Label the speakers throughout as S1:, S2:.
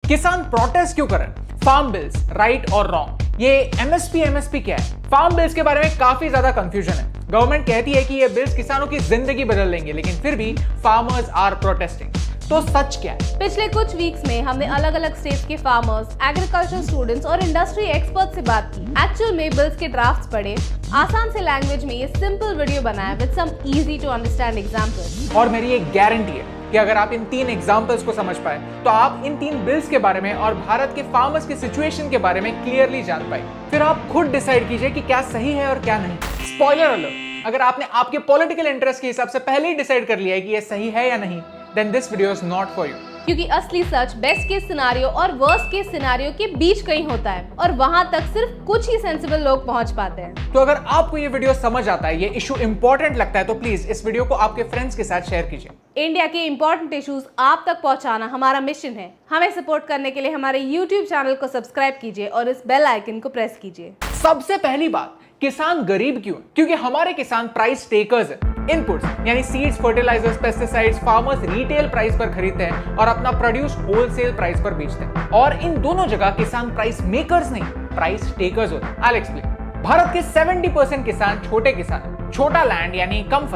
S1: किसान प्रोटेस्ट क्यों करें? फार्म बिल्स, राइट और रॉन्ग? ये एमएसपी क्या है? फार्म बिल्स के बारे में काफी ज्यादा कंफ्यूजन है। गवर्नमेंट कहती है कि ये बिल्स किसानों की जिंदगी बदल देंगे, लेकिन फिर भी फार्मर्स आर प्रोटेस्टिंग। तो सच क्या है?
S2: पिछले कुछ वीक्स में हमने अलग अलग स्टेट्स के फार्मर्स, एग्रीकल्चर स्टूडेंट्स और इंडस्ट्री एक्सपर्ट से बात की। एक्चुअल में बिल्स के ड्राफ्ट्स पढ़े, आसान से लैंग्वेज में ये सिंपल वीडियो बनाया with some easy to understand examples.
S1: और मेरी एक गारंटी है कि अगर आप इन 3 एग्जांपल्स को समझ पाए तो आप इन 3 बिल्स के बारे में और भारत के फार्मर्स की सिचुएशन के बारे में क्लियरली जान पाए। फिर आप खुद डिसाइड कीजिए कि क्या सही है और क्या नहीं। स्पॉइलर अलर्ट, अगर आपने आपके पॉलिटिकल इंटरेस्ट के हिसाब से पहले ही डिसाइड कर लिया है कि ये सही है या नहीं, then this video is not for you।
S2: क्योंकि असली सच बेस्ट केस सिनेरियो और वर्स्ट केस सिनेरियो के बीच कहीं होता है और वहां तक सिर्फ कुछ ही सेंसिबल लोग पहुंच पाते हैं।
S1: तो अगर आपको ये वीडियो समझ आता है, ये इशू इंपॉर्टेंट लगता है, तो प्लीज इस वीडियो को आपके फ्रेंड्स के साथ शेयर कीजिए।
S2: इंडिया के इंपॉर्टेंट इश्यूज आप तक पहुंचाना हमारा मिशन है। हमें सपोर्ट करने के लिए हमारे YouTube चैनल को सब्सक्राइब कीजिए और इस बेल आइकन को प्रेस कीजिए।
S1: सबसे पहली बात, किसान गरीब क्यों? क्योंकि हमारे किसान प्राइस टेकर्स हैं। इनपुट्स यानी seeds, fertilisers, pesticides farmers retail price पर खरीदते हैं और अपना प्रोड्यूस होलसेल प्राइस पर बेचते हैं। और इन दोनों जगह किसान प्राइस मेकर्स नहीं, प्राइस टेकर्स होते हैं। I will explain. भारत के 70% किसान छोटे किसान हैं। छोटा लैंड यानी कम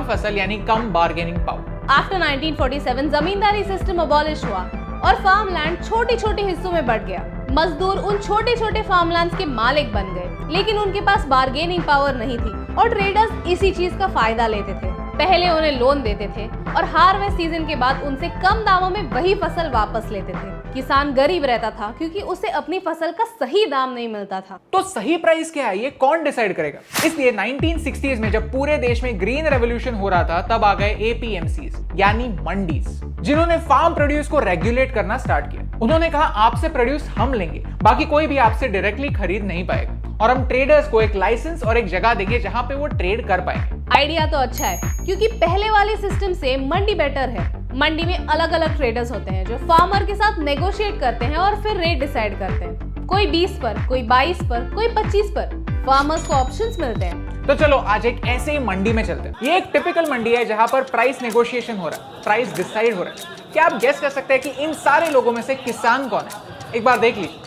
S1: फसल यानी कम बार्गेनिंग पावर।
S2: आफ्टर 1947 जमींदारी सिस्टम अबॉलिश हुआ और फार्म लैंड छोटे छोटे हिस्सों में बढ़ गया। मजदूर उन छोटे छोटे फार्मलैंड्स के मालिक बन गए, लेकिन उनके पास बार्गेनिंग पावर नहीं थी और ट्रेडर्स इसी चीज का फायदा लेते थे। पहले उन्हें लोन देते थे और हार्वेस्ट सीजन के बाद उनसे कम दामों में वही फसल वापस लेते थे। किसान गरीब रहता था क्योंकि उसे अपनी फसल का सही दाम नहीं मिलता था।
S1: तो सही प्राइस क्या है, ये कौन डिसाइड करेगा? इसलिए 1960s में जब पूरे देश में ग्रीन रेवोल्यूशन हो रहा था, तब आ गए एपीएमसीज यानी मंडीज, जिन्होंने फार्म प्रोड्यूस को रेगुलेट करना स्टार्ट किया। उन्होंने कहा आपसे प्रोड्यूस हम लेंगे, बाकी कोई भी आपसे डायरेक्टली खरीद नहीं पाएगा और हम ट्रेडर्स को एक लाइसेंस और एक जगह देंगे जहां पे वो ट्रेड कर पाएंगे।
S2: आइडिया तो अच्छा है, क्योंकि पहले वाले सिस्टम से मंडी बेटर है। मंडी में अलग अलग ट्रेडर्स होते हैं जो फार्मर के साथ नेगोशिएट करते हैं और फिर रेट डिसाइड करते हैं। कोई 20 पर, कोई 22 पर, कोई 25 पर। फार्मर्स को ऑप्शंस मिलते हैं।
S1: तो चलो आज एक ऐसे ही मंडी में चलते हैं। ये एक टिपिकल मंडी है जहां पर प्राइस नेगोशिएशन हो रहा है, प्राइस डिसाइड हो रहा है। क्या आप गेस कर सकते हैं कि इन सारे लोगों में से किसान कौन है? एक बार देख लीजिए,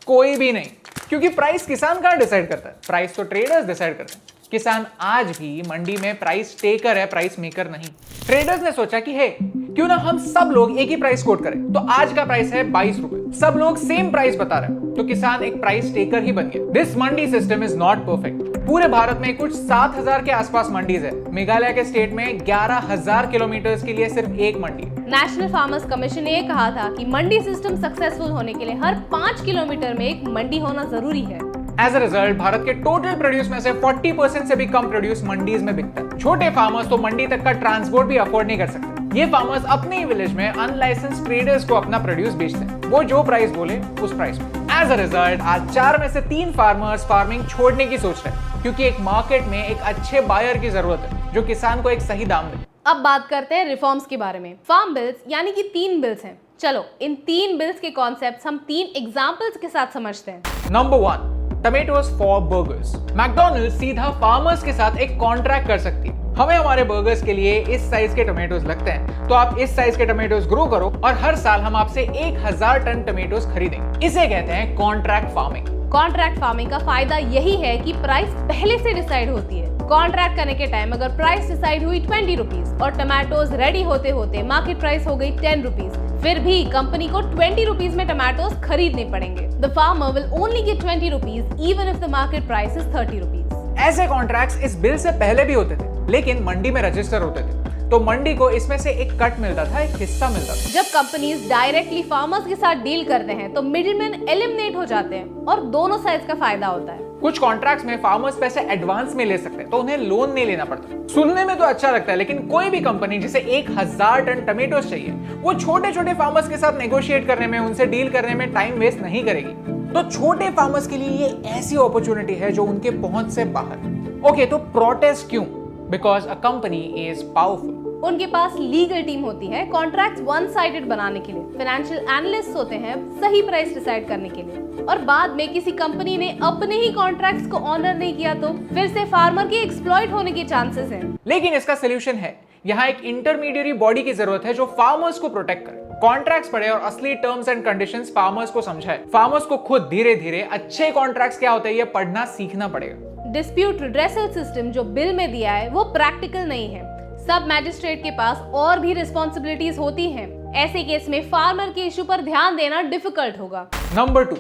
S1: कोई भी नहीं, क्योंकि प्राइस किसान कहाँ डिसाइड करता है? प्राइस तो ट्रेडर्स डिसाइड करते हैं। किसान आज भी मंडी में प्राइस टेकर है, प्राइस मेकर नहीं। ट्रेडर्स ने सोचा कि हे, क्यों ना हम सब लोग एक ही प्राइस कोट करें। तो आज का प्राइस है 22 रुपए। सब लोग सेम प्राइस बता रहे हैं, तो किसान एक प्राइस टेकर ही बन गया। This Mandi system is not perfect. पूरे भारत में कुछ 7000 के आसपास मंडीज है। मेघालय के स्टेट में 11000 किलोमीटर के लिए सिर्फ एक मंडी।
S2: नेशनल फार्मर्स कमीशन ने कहा था कि मंडी सिस्टम सक्सेसफुल होने के लिए हर 5 किलोमीटर में एक मंडी होना जरूरी है।
S1: एज अ रिजल्ट भारत के टोटल प्रोड्यूस में से 40% से भी कम प्रोड्यूस मंडीज में बिकता है। छोटे फार्मर्स तो मंडी तक का ट्रांसपोर्ट भी अफोर्ड नहीं कर सकते। ये फार्मर्स अपने ही विलेज में अनलाइसेंस्ड ट्रेडर्स को अपना प्रोड्यूस बेचते हैं, वो जो प्राइस बोले उस प्राइस पे। एज अ रिजल्ट आज 4 में से 3 फार्मर्स फार्मिंग छोड़ने की सोच रहे हैं, क्योंकि एक मार्केट में एक अच्छे बायर की जरूरत है जो किसान को एक सही दाम दे।
S2: अब बात करते हैं रिफॉर्म्स के बारे में। फार्म बिल्स यानी कि 3 बिल्स हैं। चलो इन 3 बिल्स के कॉन्सेप्ट्स हम 3 एग्जांपल्स के साथ समझते हैं।
S1: Number 1, tomatoes for burgers. McDonald's सीधा फार्मर्स के साथ एक कॉन्ट्रैक्ट कर सकती है। हमें हमारे बर्गर्स के लिए इस साइज के टमेटोज लगते हैं, तो आप इस साइज के टमेटोज ग्रो करो और हर साल हम आपसे 1000 टन टमेटोज खरीदेंगे। इसे कहते हैं कॉन्ट्रैक्ट फार्मिंग।
S2: कॉन्ट्रैक्ट फार्मिंग का फायदा यही है कि प्राइस पहले से डिसाइड होती है। कॉन्ट्रैक्ट करने के टाइम अगर प्राइस डिसाइड हुई 20 रुपीज और टमाटोज रेडी होते होते मार्केट प्राइस हो गई 10 रुपीज, फिर भी कंपनी को 20 रुपीज में टमाटोज खरीदने पड़ेंगे। The farmer will only get 20 rupees even if the market price is 30 rupees.
S1: ऐसे कॉन्ट्रैक्ट्स इस बिल से पहले भी होते थे, लेकिन मंडी में रजिस्टर होते थे, तो मंडी को इसमें से एक कट मिलता था, एक हिस्सा मिलता था।
S2: जब कंपनीज डायरेक्टली फार्मर्स के साथ डील करते हैं तो मिडिलमैन एलिमिनेट हो जाते हैं और दोनों साइड का फायदा होता है।
S1: कुछ कॉन्ट्रैक्ट्स में फार्मर्स पैसे एडवांस में ले सकते हैं, तो उन्हें लोन नहीं लेना पड़ता। सुनने में तो अच्छा लगता है, लेकिन कोई भी कंपनी जिसे 1000 टन टमेटोज चाहिए, वो छोटे छोटे फार्मर्स के साथ नेगोशिएट करने में, उनसे डील करने में टाइम वेस्ट नहीं करेगी। तो छोटे फार्मर्स के लिए ये ऐसी अपॉर्चुनिटी है जो उनके पहुंच से बाहर। ओके, तो प्रोटेस्ट क्यों? Because a company is powerful.
S2: उनके पास लीगल टीम होती है कॉन्ट्रैक्ट्स वन साइडेड बनाने के लिए, फाइनेंशियल एनालिस्ट होते हैं सही प्राइस डिसाइड करने के लिए, और बाद में किसी कंपनी ने अपने ही कॉन्ट्रैक्ट्स को ऑनर नहीं किया तो फिर से फार्मर के एक्सप्लॉइट होने के चांसेस हैं।
S1: लेकिन इसका सोल्यूशन है। यहाँ एक इंटरमीडिएरी बॉडी की जरूरत है जो फार्मर्स को प्रोटेक्ट करे। कॉन्ट्रैक्ट्स पढ़े और असली टर्म्स एंड कंडीशंस फार्मर्स को समझाए। फार्मर्स को खुद धीरे धीरे अच्छे कॉन्ट्रैक्ट्स क्या होते हैं ये पढ़ना सीखना पड़ेगा।
S2: डिस्प्यूट रिड्रेसल सिस्टम जो बिल में दिया है वो प्रैक्टिकल नहीं है। सब मैजिस्ट्रेट के पास और भी रिस्पॉन्सिबिलिटीज होती हैं। ऐसे केस में फार्मर के इशू पर ध्यान देना डिफिकल्ट होगा।
S1: Number 2,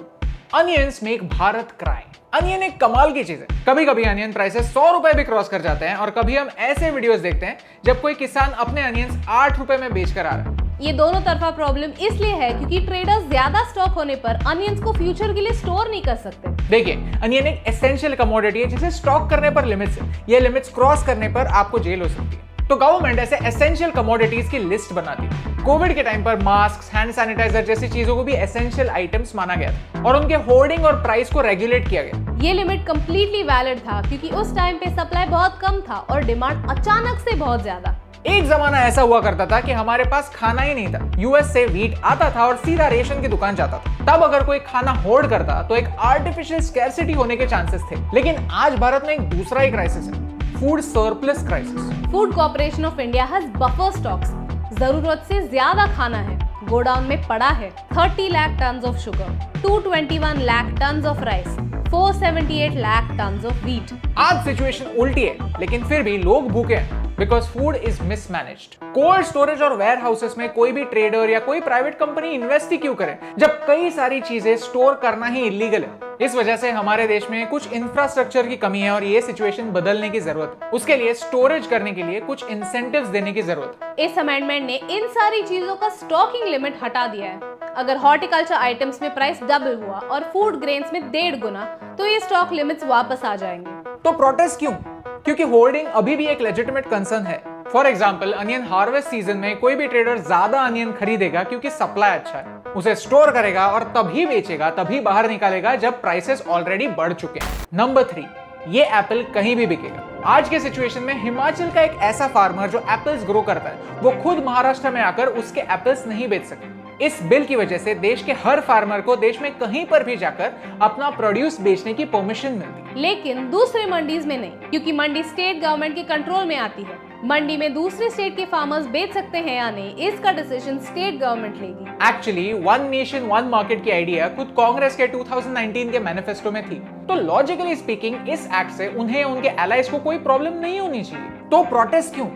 S1: onions make Bharat cry. Onion एक कमाल की चीज है। कभी कभी अनियन प्राइसेस 100 रुपए भी क्रॉस कर जाते हैं और कभी हम ऐसे वीडियोस देखते हैं जब कोई किसान अपने अनियंस 8 रुपए में बेच कर आ रहा है।
S2: ये दोनों तरफा प्रॉब्लम इसलिए है क्योंकि ट्रेडर्स ज्यादा स्टॉक होने पर अनियंस को फ्यूचर के लिए स्टोर नहीं कर सकते।
S1: देखिए, अनियन एक एसेंशियल कमोडिटी है जिसे स्टॉक करने पर लिमिट्स है। ये लिमिट्स क्रॉस करने पर आपको जेल हो सकती है। तो गवर्नमेंट ऐसे एसेंशियल कमोडिटीज की लिस्ट बनाती है। कोविड के टाइम पर मास्क, हैंड सैनिटाइजर जैसी चीजों को भी एसेंशियल आइटम्स माना गया था और उनके होर्डिंग और प्राइस को रेगुलेट किया गया।
S2: ये लिमिट कंप्लीटली वैलिड था क्योंकि उस टाइम पे सप्लाई बहुत कम था और डिमांड अचानक से बहुत ज्यादा।
S1: एक जमाना ऐसा हुआ करता था कि हमारे पास खाना ही नहीं था। यूएस से व्हीट आता था और सीधा रेशन की दुकान जाता था। तब अगर कोई खाना होर्ड करता तो एक आर्टिफिशियल स्कैरसिटी होने के चांसेस थे। लेकिन आज भारत में एक दूसरा ही क्राइसिस है, food surplus crisis.
S2: Food corporation of India has buffer stocks. जरूरत से ज्यादा खाना है, गोडाउन में पड़ा है। 30 lakh tons of sugar, 221 lakh tons of rice, 478 lakh tons of wheat.
S1: आज सिचुएशन उल्टी है, लेकिन फिर भी लोग भूखे हैं because food is mismanaged. Cold storage और वेयर हाउसेस में कोई भी ट्रेडर या कोई प्राइवेट कंपनी इन्वेस्ट ही क्यों करे जब कई सारी चीजें स्टोर करना ही इलीगल है। इस वजह से हमारे देश में कुछ इंफ्रास्ट्रक्चर की कमी है और ये सिचुएशन बदलने की जरूरत है। उसके लिए स्टोरेज करने के लिए कुछ इंसेंटिव्स देने की जरूरत है।
S2: इस अमेंडमेंट ने इन सारी चीजों का स्टॉकिंग लिमिट हटा दिया है। अगर हॉर्टिकल्चर आइटम्स में प्राइस डबल हुआ और फूड ग्रेन्स में 1.5 गुना, तो ये स्टॉक लिमिट्स वापस आ जाएंगे।
S1: तो प्रोटेस्ट क्यों? क्योंकि होर्डिंग अभी भी एक लेजिटिमेट कंसर्न है। For example, onion harvest season में कोई भी ट्रेडर ज्यादा अनियन खरीदेगा क्योंकि सप्लाई अच्छा है, उसे स्टोर करेगा और तभी बेचेगा, तभी बाहर निकालेगा जब प्राइसेस ऑलरेडी बढ़ चुके हैं। नंबर 3, ये एप्पल कहीं भी बिकेगा। आज के सिचुएशन में हिमाचल का एक ऐसा फार्मर जो एप्पल्स ग्रो करता है वो खुद महाराष्ट्र में आकर उसके एप्पल्स नहीं बेच सकते। इस बिल की वजह से देश के हर फार्मर को देश में कहीं पर भी जाकर अपना प्रोड्यूस बेचने की परमिशन मिलती है,
S2: लेकिन दूसरे मंडीज में नहीं, क्योंकि मंडी स्टेट गवर्नमेंट के कंट्रोल में आती है। मंडी में दूसरे स्टेट के फार्मर्स बेच सकते हैं या नहीं, इसका डिसीजन स्टेट गवर्नमेंट लेगी।
S1: Actually one nation one market की आइडिया खुद कांग्रेस के 2019 के मैनिफेस्टो में थी। तो लॉजिकली स्पीकिंग इस एक्ट से उन्हें उनके एलाइज को कोई प्रॉब्लम नहीं होनी चाहिए। तो प्रोटेस्ट क्यों?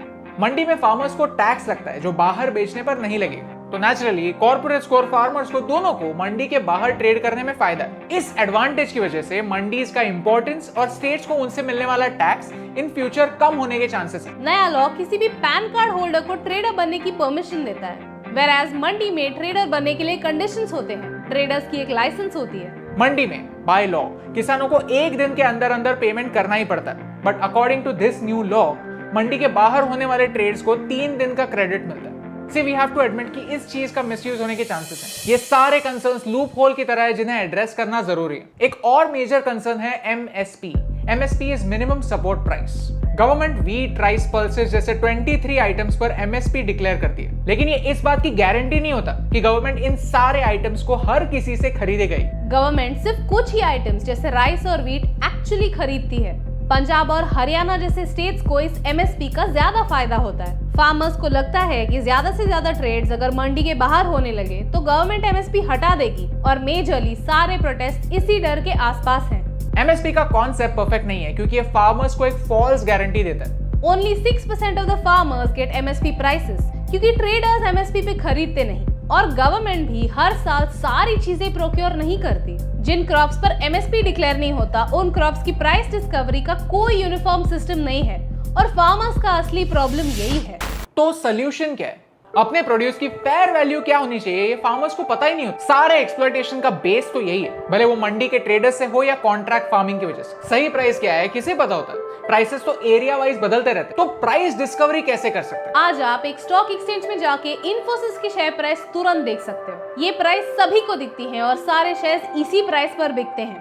S1: मंडी में फार्मर्स को टैक्स लगता है जो बाहर बेचने पर नहीं लगेगा। तो नेचुरली कॉर्पोरेट्स को और फार्मर्स को दोनों को मंडी के बाहर ट्रेड करने में फायदा है। इस एडवांटेज की वजह से मंडीज का इंपॉर्टेंस और स्टेट्स को उनसे मिलने वाला टैक्स इन फ्यूचर कम होने के चांसेस है।
S2: नया लॉ किसी भी पैन कार्ड होल्डर को ट्रेडर बनने की परमिशन देता है, whereas मंडी में ट्रेडर बनने के लिए कंडीशंस होते हैं। ट्रेडर्स की एक लाइसेंस होती है।
S1: मंडी में बाय लॉ किसानों को 1 दिन के अंदर अंदर पेमेंट करना ही पड़ता है, but according to this new law mandi के बाहर होने वाले ट्रेड्स को 3 दिन का क्रेडिट मिलता है। See, we have to admit कि इस चीज का मिसयूज होने के चांसेस हैं। ये सारे कंसर्न्स लूप होल की तरह है जिन्हें एड्रेस करना जरूरी है। एक और मेजर कंसर्न है MSP। MSP is minimum support price. Government wheat, rice, pulses जैसे 23 आइटम्स पर MSP डिक्लेयर करती है, लेकिन ये इस बात की गारंटी नहीं होता कि गवर्नमेंट इन सारे आइटम्स को हर किसी से खरीदेगा ही।
S2: गवर्नमेंट सिर्फ कुछ ही आइटम्स जैसे राइस और व्हीट एक्चुअली खरीदती है। पंजाब और हरियाणा जैसे स्टेट्स को इस MSP का ज्यादा फायदा होता है। फार्मर्स को लगता है कि ज्यादा से ज्यादा ट्रेड्स अगर मंडी के बाहर होने लगे तो गवर्नमेंट MSP हटा देगी, और मेजरली सारे प्रोटेस्ट इसी डर के आसपास हैं।
S1: MSP का कॉन्सेप्ट परफेक्ट नहीं है क्योंकि ये फार्मर्स को एक फॉल्स गारंटी देता है।
S2: Only 6% of the farmers get MSP prices, क्योंकि ट्रेडर्स MSP पे खरीदते नहीं, और गवर्नमेंट भी हर साल सारी चीजें प्रोक्योर नहीं करती। जिन क्रॉप्स पर MSP डिक्लेयर नहीं होता उन क्रॉप्स की प्राइस डिस्कवरी का कोई यूनिफॉर्म सिस्टम नहीं है, और फार्मर्स का असली प्रॉब्लम यही है।
S1: तो सोल्यूशन क्या है? अपने प्रोड्यूस की फेयर वैल्यू क्या होनी चाहिए ये फार्मर्स को पता ही नहीं होता। सारे एक्सप्लॉयटेशन का बेस तो यही है, भले वो मंडी के ट्रेडर्स से हो या कॉन्ट्रैक्ट फार्मिंग की वजह से। सही प्राइस क्या है किसे पता होता है? प्राइसेस तो एरिया वाइज बदलते रहते, तो प्राइस डिस्कवरी कैसे कर सकते हैं?
S2: आज आप एक स्टॉक एक्सचेंज में जाके इन्फोसिस की शेयर प्राइस तुरंत देख सकते हो। ये प्राइस सभी को दिखती है और सारे शेयर्स इसी प्राइस पर बिकते हैं।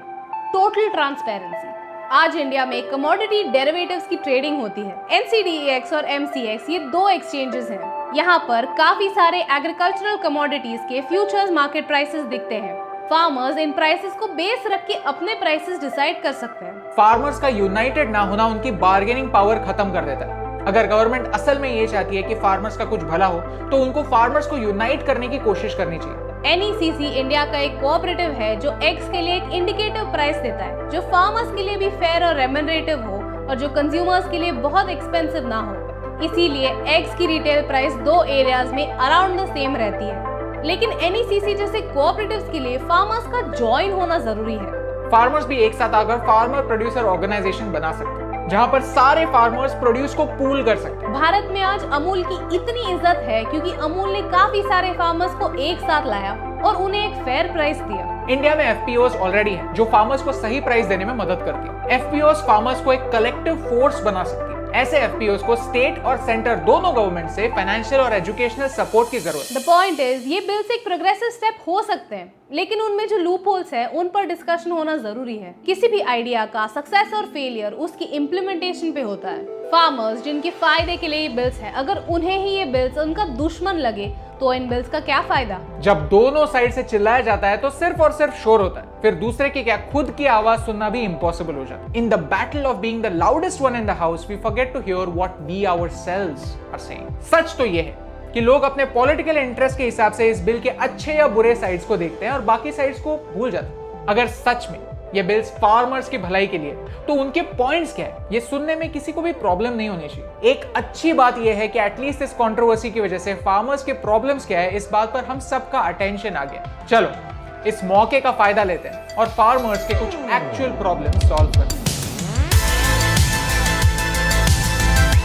S2: Total transparency. आज इंडिया में कमोडिटी डेरिवेटिव्स की ट्रेडिंग होती है। NCDEX और MCX ये 2 एक्सचेंजेस हैं। यहाँ पर काफी सारे एग्रीकल्चरल कमोडिटीज के फ्यूचर्स मार्केट प्राइसेस दिखते हैं। फार्मर्स इन प्राइसेस को बेस रख के अपने प्राइसेस डिसाइड कर सकते हैं।
S1: फार्मर्स का यूनाइटेड ना होना उनकी बार्गेनिंग पावर खत्म कर देता है। अगर गवर्नमेंट असल में ये चाहती है कि फार्मर्स का कुछ भला हो तो उनको फार्मर्स को यूनाइट करने की कोशिश करनी चाहिए।
S2: NECC इंडिया का एक कोऑपरेटिव है जो एग्स के लिए एक इंडिकेटिव प्राइस देता है जो फार्मर्स के लिए भी फेयर और रेम्यूनरेटिव हो और जो कंज्यूमर्स के लिए बहुत एक्सपेंसिव ना हो। इसीलिए एग्स की रिटेल प्राइस दो एरियाज में अराउंड द सेम रहती है। लेकिन NECC जैसे कोऑपरेटिव्स के लिए फार्मर्स का ज्वाइन होना जरूरी है।
S1: फार्मर्स भी एक साथ आकर फार्मर प्रोड्यूसर ऑर्गेनाइजेशन बना सकते हैं जहां पर सारे फार्मर्स प्रोड्यूस को पूल कर सकते हैं।
S2: भारत में आज अमूल की इतनी इज्जत है क्योंकि अमूल ने काफी सारे फार्मर्स को एक साथ लाया और उन्हें एक फेयर प्राइस दिया।
S1: इंडिया में FPOs ऑलरेडी हैं जो फार्मर्स को सही प्राइस देने में मदद करती है। FPOs फार्मर्स को एक कलेक्टिव फोर्स बना सकती है। ऐसे FPOs को स्टेट और सेंटर दोनों गवर्नमेंट से फाइनेंशियल और एजुकेशनल सपोर्ट की जरूरत है।
S2: द पॉइंट इज ये बिल्स एक प्रोग्रेसिव स्टेप हो सकते हैं लेकिन उनमें जो लूप होल्स है उन पर डिस्कशन होना जरूरी है। किसी भी आइडिया का सक्सेस और फेलियर उसकी इम्प्लीमेंटेशन पे होता है। फार्मर्स जिनके फायदे के लिए ये बिल्स है, अगर उन्हें ही ये बिल्स उनका दुश्मन लगे तो इन बिल्स का क्या फायदा।
S1: जब दोनों साइड से चिल्लाया जाता है तो सिर्फ और सिर्फ शोर होता है, फिर दूसरे की क्या खुद की आवाज सुनना भी इम्पॉसिबल हो जाता है। In the battle of being the loudest one in the house we forget to hear what we ourselves are saying. सच तो ये है कि लोग अपने पॉलिटिकल इंटरेस्ट के हिसाब से इस बिल के अच्छे या बुरे साइड्स को देखते हैं और बाकी साइड्स को भूल जाते हैं। अगर सच में ये बिल्स फार्मर्स की भलाई के लिए तो उनके पॉइंट्स क्या है ये सुनने में किसी को भी प्रॉब्लम नहीं होनी चाहिए। एक अच्छी बात यह है कि एटलीस्ट इस कंट्रोवर्सी की वजह से फार्मर्स के प्रॉब्लम्स क्या है इस बात पर हम सबका अटेंशन आ गया। चलो इस मौके का फायदा लेते हैं और फार्मर्स के कुछ एक्चुअल प्रॉब्लम सॉल्व करते हैं।